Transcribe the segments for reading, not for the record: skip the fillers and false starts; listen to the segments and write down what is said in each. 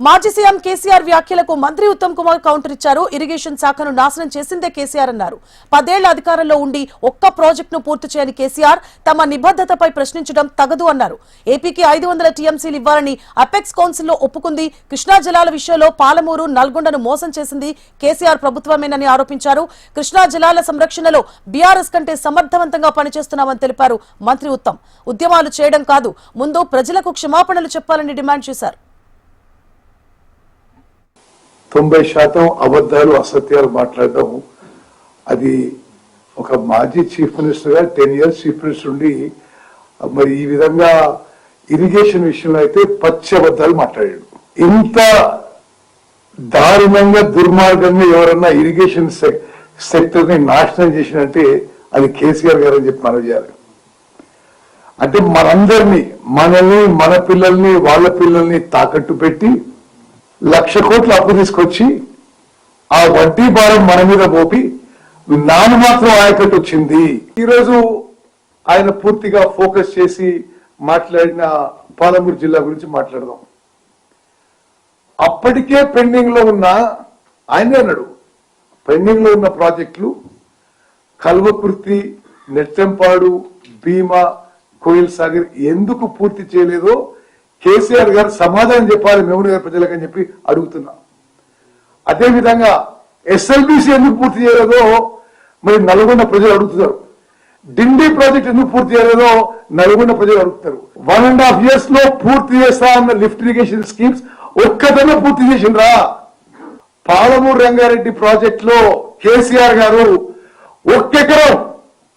మాజీ సీఎం కేసీఆర్ వ్యాఖ్యలకు మంత్రి ఉత్తమ్ కుమార్ కౌంటర్ ఇచ్చారు. ఇరిగేషన్ శాఖను నాశనం చేసిందే కేసీఆర్ అన్నారు. 10 ఏళ్ల అధికారంలో ఉండి ఒక్క ప్రాజెక్టును పూర్తి చేయని కేసీఆర్ తమ నిబద్ధతపై ప్రశ్నించడం తగదు అన్నారు. ఏపీకి 500 టీఎంసీలు ఇవ్వాలని అపెక్స్ కౌన్సిల్లో ఒప్పుకుంది. కృష్ణా జలాల విషయంలో పాలమూరు, నల్గొండను మోసం చేసింది కేసీఆర్ ప్రభుత్వమేనని ఆరోపించారు. కృష్ణా జలాల సంరక్షణలో బీఆర్ఎస్ కంటే సమర్థవంతంగా పనిచేస్తున్నామని తెలిపారు మంత్రి ఉత్తమ్. ఉద్యమాలు చేయడం కాదు, ముందు ప్రజలకు క్షమాపణలు చెప్పాలని డిమాండ్ చేశారు. 90% అబద్ధాలు, అసత్యాలు మాట్లాడడం, అది ఒక మాజీ చీఫ్ మినిస్టర్ గా 10 years చీఫ్ మినిస్టర్ ఉండి మరి ఈ విధంగా ఇరిగేషన్ విషయంలో అయితే పచ్చి అబద్ధాలు మాట్లాడాడు. ఇంత దారుణంగా దుర్మార్గంగా ఎవరన్నా ఇరిగేషన్ సెక్టర్ ని నాశనం చేసినంటే అది కేసీఆర్ గారు అని చెప్పి మనం చేయాలి. అంటే మనందరినీ, మనల్ని, మన పిల్లల్ని, వాళ్ళ పిల్లల్ని తాకట్టు పెట్టి 1,00,000 కోట్లు అప్పు తీసుకొచ్చి ఆ వడ్డీ భారం మన మీద మోపి నాను మాత్రం ఆయకట్టు వచ్చింది. ఈరోజు ఆయన పూర్తిగా ఫోకస్ చేసి మాట్లాడిన పాలమూరు జిల్లా గురించి మాట్లాడదాం. అప్పటికే పెండింగ్ లో ఉన్న, ఆయనే అన్నాడు, పెండింగ్ లో ఉన్న ప్రాజెక్టులు కల్వకుర్తి, నెట్టెంపాడు, భీమా, కోయిల్ సాగర్ ఎందుకు పూర్తి చేయలేదో కేసీఆర్ గారు సమాధానం చెప్పాలి మెమరీ గారి ప్రజలకు అని చెప్పి అడుగుతున్నా. అదేవిధంగా ఎస్ఎల్బిసి ఎందుకు పూర్తి చేయలేదో మరి నల్గొండ ప్రజలు అడుగుతున్నారు. డిండి ప్రాజెక్ట్ ఎందుకు పూర్తి చేయలేదో నల్గొండ ప్రజలు అడుగుతారు. 1.5 years లో పూర్తి చేస్తా ఉన్న లిఫ్ట్ ఇరిగేషన్ స్కీమ్స్ ఒక్కదనే పూర్తి చేసిండ్రా. పాలమూరు రంగారెడ్డి ప్రాజెక్ట్ లో కేసీఆర్ గారు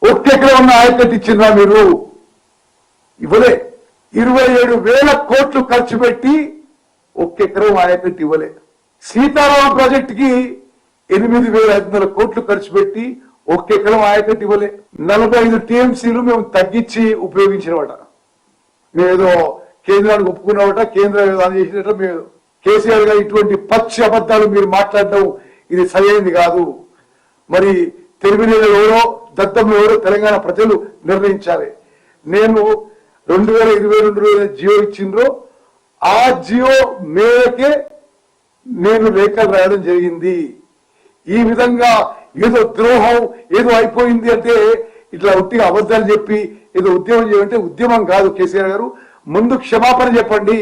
ఒక్కెకరం ఉన్న ఆయకట్టు ఇచ్చిండ్రా మీరు? ఇవ్వలే. 27,000 కోట్లు ఖర్చు పెట్టి ఒక్కెకరం ఆయకట్టు ఇవ్వలే. సీతారామ ప్రాజెక్ట్ కి 8,500 కోట్లు ఖర్చు పెట్టి ఒక్కెకరం ఆయకట్టు ఇవ్వలే. 45 టీఎంసీలు మేము తగ్గించి ఉపయోగించినవాట. మేమేదో కేంద్రానికి ఒప్పుకున్నామట, కేంద్రం ఏదో చేసినట్ట. మేము కేసీఆర్ గారు ఇటువంటి పచ్చి అబద్ధాలు మీరు మాట్లాడడం ఇది సరైనది కాదు. మరి తెలివినేలు ఎవరో, దత్తం ఎవరో తెలంగాణ ప్రజలు నిర్ణయించాలి. నేను 2022 జియో ఇచ్చిండ్రో ఆ జియో మేరకే నేను లేఖలు రాయడం జరిగింది. ఈ విధంగా ఏదో ద్రోహం ఏదో అయిపోయింది అంటే ఇట్లా ఉట్టిగా అబద్ధాలు చెప్పి ఏదో ఉద్యమం చేయాలంటే ఉద్యమం కాదు. కేసీఆర్ గారు ముందు క్షమాపణ చెప్పండి.